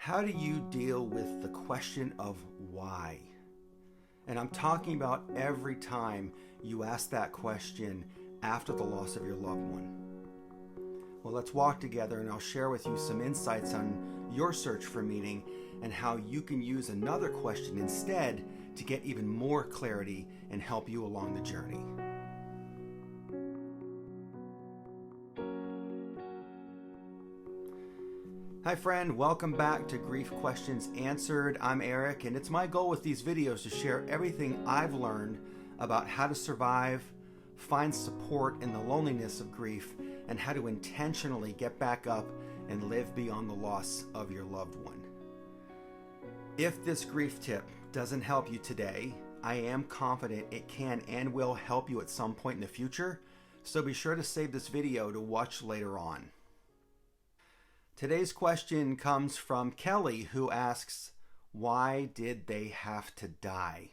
How do you deal with the question of why? And I'm talking about every time you ask that question after the loss of your loved one. Well, let's walk together and I'll share with you some insights on your search for meaning and how you can use another question instead to get even more clarity and help you along the journey. Hi friend, welcome back to Grief Questions Answered. I'm Eric, and it's my goal with these videos to share everything I've learned about how to survive, find support in the loneliness of grief, and how to intentionally get back up and live beyond the loss of your loved one. If this grief tip doesn't help you today, I am confident it can and will help you at some point in the future, so be sure to save this video to watch later on. Today's question comes from Kelly, who asks, why did they have to die?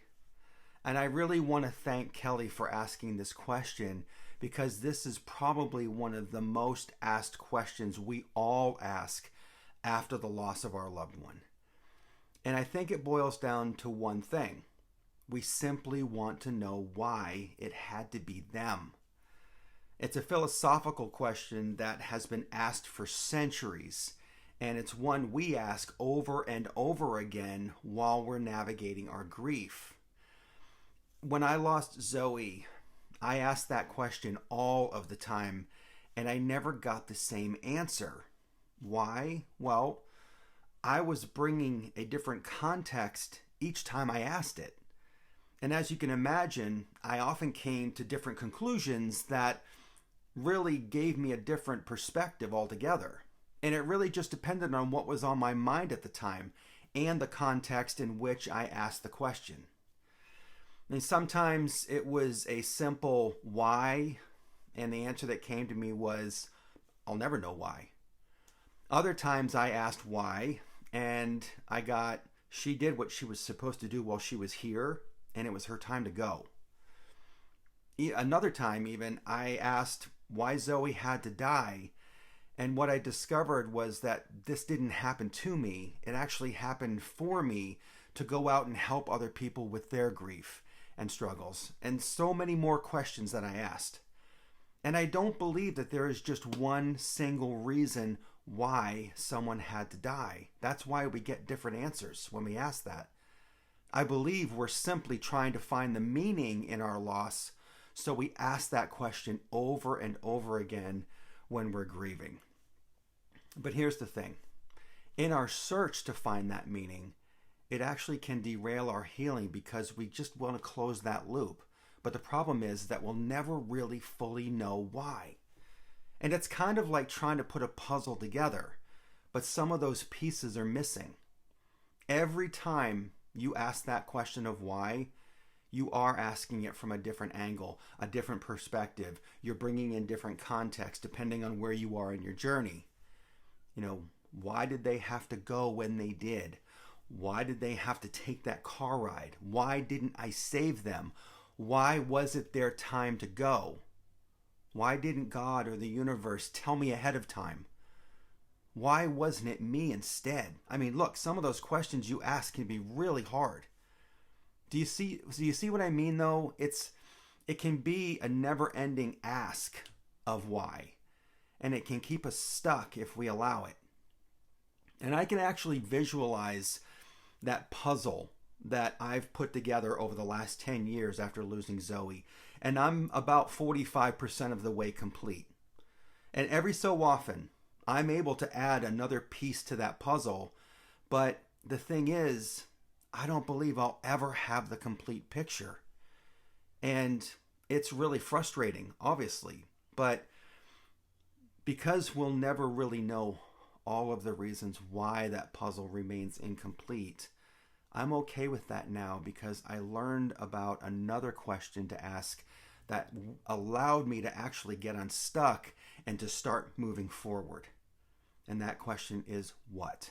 And I really want to thank Kelly for asking this question because this is probably one of the most asked questions we all ask after the loss of our loved one. And I think it boils down to one thing. We simply want to know why it had to be them. It's a philosophical question that has been asked for centuries, and it's one we ask over and over again while we're navigating our grief. When I lost Zoe, I asked that question all of the time, and I never got the same answer. Why? Well, I was bringing a different context each time I asked it. And as you can imagine, I often came to different conclusions that really gave me a different perspective altogether. And it really just depended on what was on my mind at the time and the context in which I asked the question. And sometimes it was a simple why, and the answer that came to me was, I'll never know why. Other times I asked why, and I got, she did what she was supposed to do while she was here, and it was her time to go. Another time even, I asked why Zoe had to die, and what I discovered was that this didn't happen to me. It actually happened for me to go out and help other people with their grief and struggles, and so many more questions that I asked. And I don't believe that there is just one single reason why someone had to die. That's why we get different answers when we ask that. I believe we're simply trying to find the meaning in our loss, so we ask that question over and over again when we're grieving. But here's the thing. In our search to find that meaning, it actually can derail our healing because we just want to close that loop. But the problem is that we'll never really fully know why. And it's kind of like trying to put a puzzle together, but some of those pieces are missing. Every time you ask that question of why, you are asking it from a different angle, a different perspective. You're bringing in different context depending on where you are in your journey. Why did they have to go when they did? Why did they have to take that car ride? Why didn't I save them? Why was it their time to go? Why didn't God or the universe tell me ahead of time? Why wasn't it me instead? I mean, look, some of those questions you ask can be really hard. Do you see what I mean though? It can be a never-ending ask of why, and it can keep us stuck if we allow it. And I can actually visualize that puzzle that I've put together over the last 10 years after losing Zoe, and I'm about 45% of the way complete. And every so often, I'm able to add another piece to that puzzle, but the thing is, I don't believe I'll ever have the complete picture. And it's really frustrating, obviously, but because we'll never really know all of the reasons why that puzzle remains incomplete, I'm okay with that now because I learned about another question to ask that allowed me to actually get unstuck and to start moving forward. And that question is what?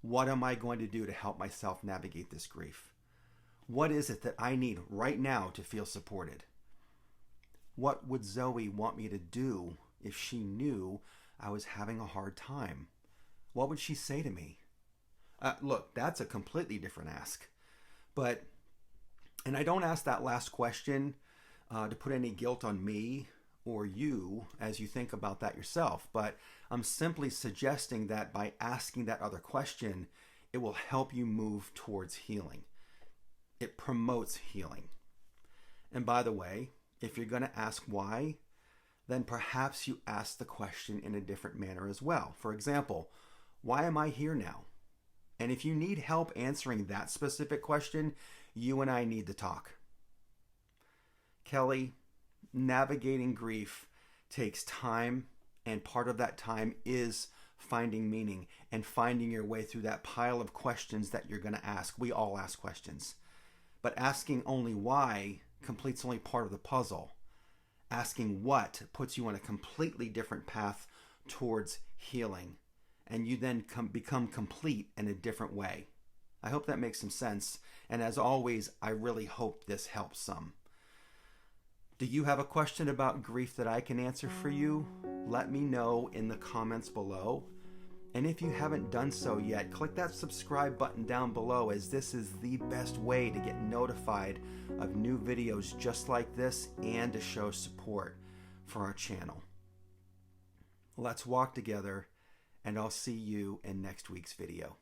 What am I going to do to help myself navigate this grief? What is it that I need right now to feel supported? What would Zoe want me to do if she knew I was having a hard time? What would she say to me? Look, that's a completely different ask. But, and I don't ask that last question to put any guilt on me or you as you think about that yourself, but I'm simply suggesting that by asking that other question, it will help you move towards healing. It promotes healing. And by the way, if you're going to ask why, then perhaps you ask the question in a different manner as well. For example, why am I here now? And if you need help answering that specific question, you and I need to talk. Kelly, navigating grief takes time, and part of that time is finding meaning and finding your way through that pile of questions that you're going to ask. We all ask questions. But asking only why completes only part of the puzzle. Asking what puts you on a completely different path towards healing, and you then become complete in a different way. I hope that makes some sense, and as always, I really hope this helps some. Do you have a question about grief that I can answer for you? Let me know in the comments below. And if you haven't done so yet, click that subscribe button down below, as this is the best way to get notified of new videos just like this and to show support for our channel. Let's walk together, and I'll see you in next week's video.